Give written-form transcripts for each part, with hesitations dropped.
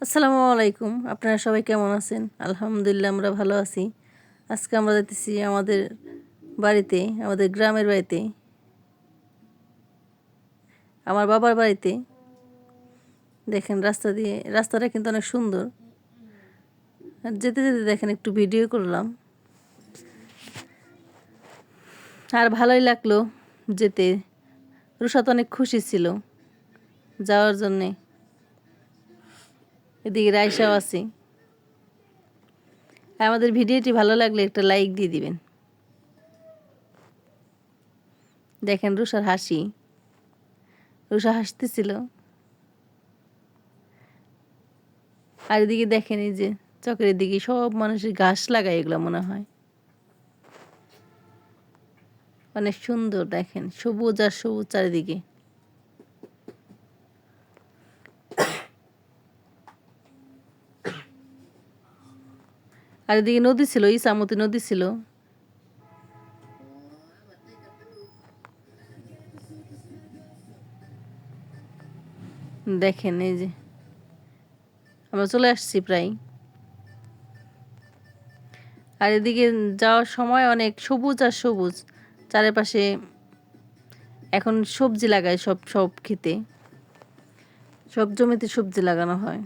আসসালামু আলাইকুম। আপনারা সবাই কেমন আছেন? আলহামদুলিল্লাহ আমরা ভালো আছি। আজকে আমরা যাইতেছি আমাদের বাড়িতে, আমাদের গ্রামের বাড়িতে, আমার বাবার বাড়িতে। দেখেন রাস্তাটা কিন্তু অনেক সুন্দর। আর যেতে যেতে দেখেন একটু ভিডিও করলাম। আর ভালোই লাগলো যেতে। রুশাত অনেক খুশি ছিল যাওয়ার জন্যে। এদিকে রাইসাও আছি। আমাদের ভিডিওটি ভালো লাগলে একটা লাইক দিয়ে দিবেন। দেখেন রুষার হাসি, রুষা হাসতেছিল। আর এদিকে দেখেন এই যে চকের দিকে সব মানুষের ঘাস লাগায়, এগুলো মনে হয় অনেক সুন্দর। দেখেন সবুজ আর সবুজ চারিদিকে। আর এদিকে নদী ছিল, ইসামতি নদী ছিল। দেখেন এই যে আমরা চলে আসছি প্রায়। আর এদিকে যাওয়ার সময় অনেক সবুজ আর সবুজ চারিপাশে। এখন সবজি লাগায়, সব খেতে, সব জমিতে সবজি লাগানো হয়।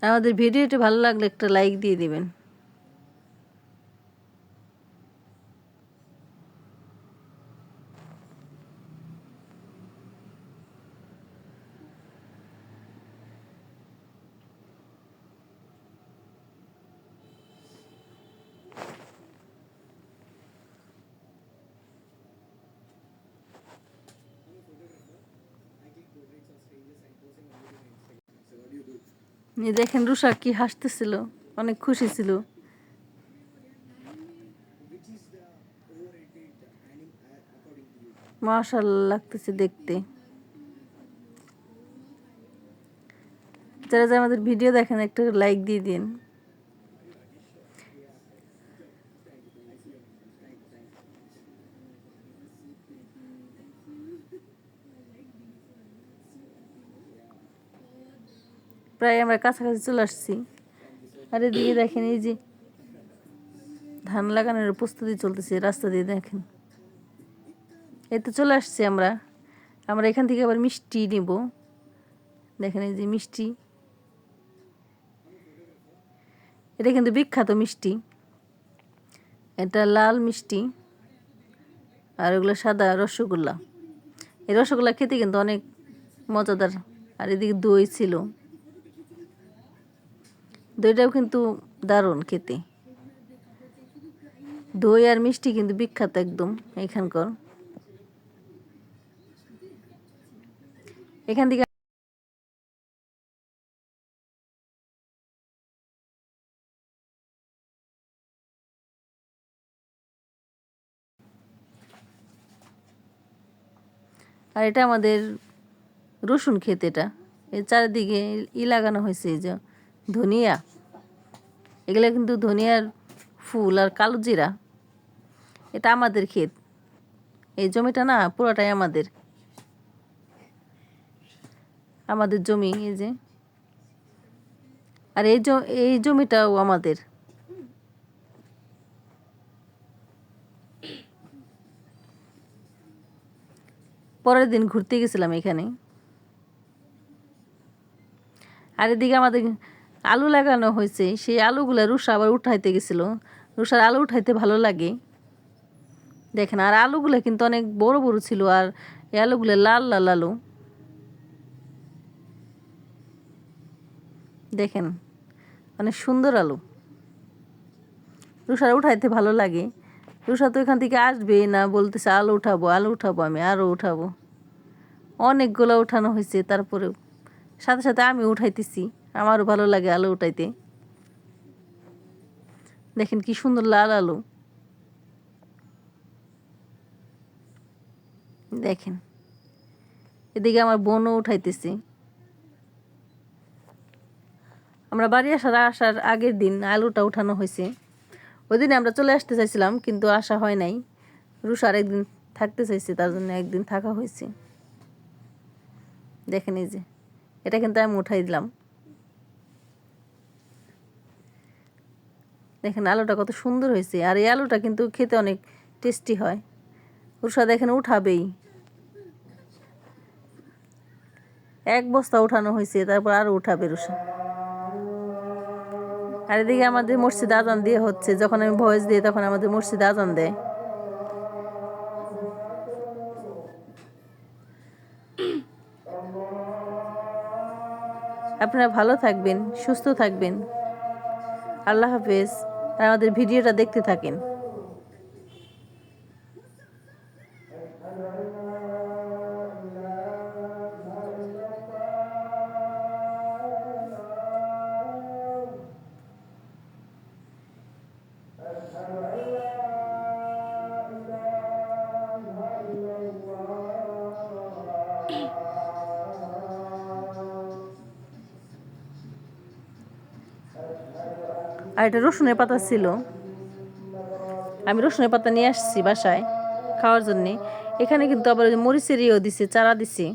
আমাদের ভিডিওটি ভালো লাগলে একটা লাইক দিয়ে দিবেন। দেখেন রুষা কি হাসতেছিল, অনেক খুশি ছিল। মাশাআল্লাহ লাগতেছে দেখতে। যারা যারা আমাদের ভিডিও দেখেন একটা লাইক দিয়ে দিন। প্রায় আমরা কাছাকাছি চলে আসছি। আর এদিকে দেখেন এই যে ধান লাগানোর প্রস্তুতি চলতেছে রাস্তা দিয়ে। দেখেন এই তো চলে আসছি আমরা। আমরা এখান থেকে আবার মিষ্টি নিব। দেখেন এই যে মিষ্টি, এটা কিন্তু বিখ্যাত মিষ্টি। এটা লাল মিষ্টি আর ওগুলো সাদা রসগোল্লা। এই রসগোল্লা খেতে কিন্তু অনেক মজাদার। আর এদিকে দই ছিল, দইটাও কিন্তু দারুণ খেতে। দই আর মিষ্টি কিন্তু বিখ্যাত একদম এখানকার। এখান থেকে আর এটা আমাদের রসুন ক্ষেত। এটা এর চারিদিকে লাগানো হয়েছে এই যে ধনিয়া। এগুলো কিন্তু ধনিয়ার ফুল আর কালো জিরা। এটা আমাদের ক্ষেত, এই জমিটা না পুরোটাই আমাদের আমাদের জমি এই যে। আর এই জমিটাও আমাদের। পরের দিন ঘুরতে গেছিলাম এখানে। আর এদিকে আমাদের আলু লাগানো হয়েছে, সেই আলুগুলো রুষা আবার উঠাইতে গেছিলো। রুষার আলু উঠাইতে ভালো লাগে। দেখেন আর আলুগুলো কিন্তু অনেক বড় বড় ছিল। আর এই আলুগুলো লাল লাল আলু। দেখেন অনেক সুন্দর আলু। রুষার উঠাইতে ভালো লাগে। রুষা তো এখান থেকে আসবে না, বলতেছে আলু উঠাবো আলু উঠাবো, আমি আরও উঠাবো। অনেকগুলো উঠানো হয়েছে, তারপরেও সাথে সাথে আমি উঠাইতেছি। আমারও ভালো লাগে আলু উঠাইতে। দেখেন কি সুন্দর লাল আলু। দেখেন এদিকে আমার বোনও উঠাইতেছে। আমরা বাড়ি আসার আগের দিন আলুটা উঠানো হয়েছে। ওই দিনে আমরা চলে আসতে চাইছিলাম কিন্তু আসা হয় নাই। রুষার একদিন থাকতে চাইছে, তার জন্য একদিন থাকা হয়েছে। দেখেন এই যে এটা কিন্তু আমি উঠাই দিলাম। দেখেন আলুটা কত সুন্দর হয়েছে, আর এই আলুটা কিন্তু খেতে অনেক টেস্টি হয়। রুষা দেখেন উঠাবেই, এক বস্তা উঠানো হয়েছে, তারপর আরও উঠাবে রুষা। আর এদিকে আমাদের মসজিদে আজান দিয়ে হচ্ছে, যখন আমি ভয়েস দিই তখন আমাদের মসজিদে আজান দেয়। আপনারা ভালো থাকবেন, সুস্থ থাকবেন। আল্লাহ হাফেজ। আর আমাদের ভিডিওটা দেখতে থাকেন। আর এটা রসুনের পাতা ছিল, আমি রসুনের পাতা নিয়ে আসছি বাসায় খাওয়ার জন্যে। এখানে কিন্তু আবার মরিচের ইয়েও দিছে, চারা দিছে।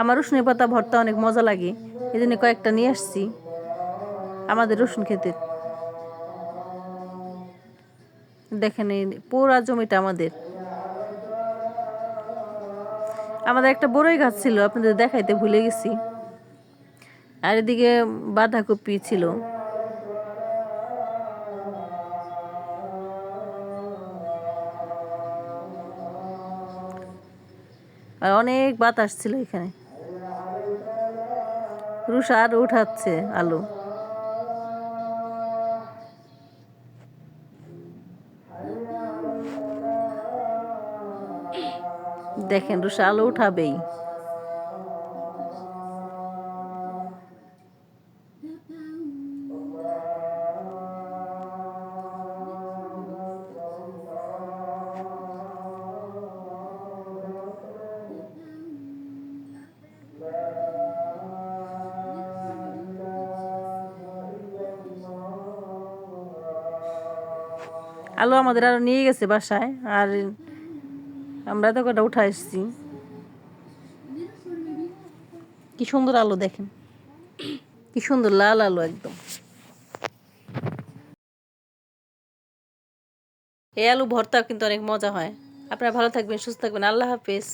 আমার রসুনের পাতা ভর্তা অনেক মজা লাগে, এই জন্য কয়েকটা নিয়ে আসছি আমাদের রসুন খেতে। দেখেন এই পুরা জমিটা আমাদের। আমাদের একটা বড়ই গাছ ছিল, আপনাদের দেখাইতে ভুলে গেছি। আর এদিকে বাঁধাকপি ছিল। আর অনেক বাতাস ছিল এখানে। রুষা আরো উঠাচ্ছে আলু। দেখেন রুষা আলু উঠাবেই। আলু আমাদের আরো নিয়ে গেছে বাসায়, আর আমরা তো কটা উঠা এসছি। কি সুন্দর আলু দেখেন, কি সুন্দর লাল আলু একদম। এই আলু ভর্তা কিন্তু অনেক মজা হয়। আপনারা ভালো থাকবেন, সুস্থ থাকবেন। আল্লাহ হাফেজ।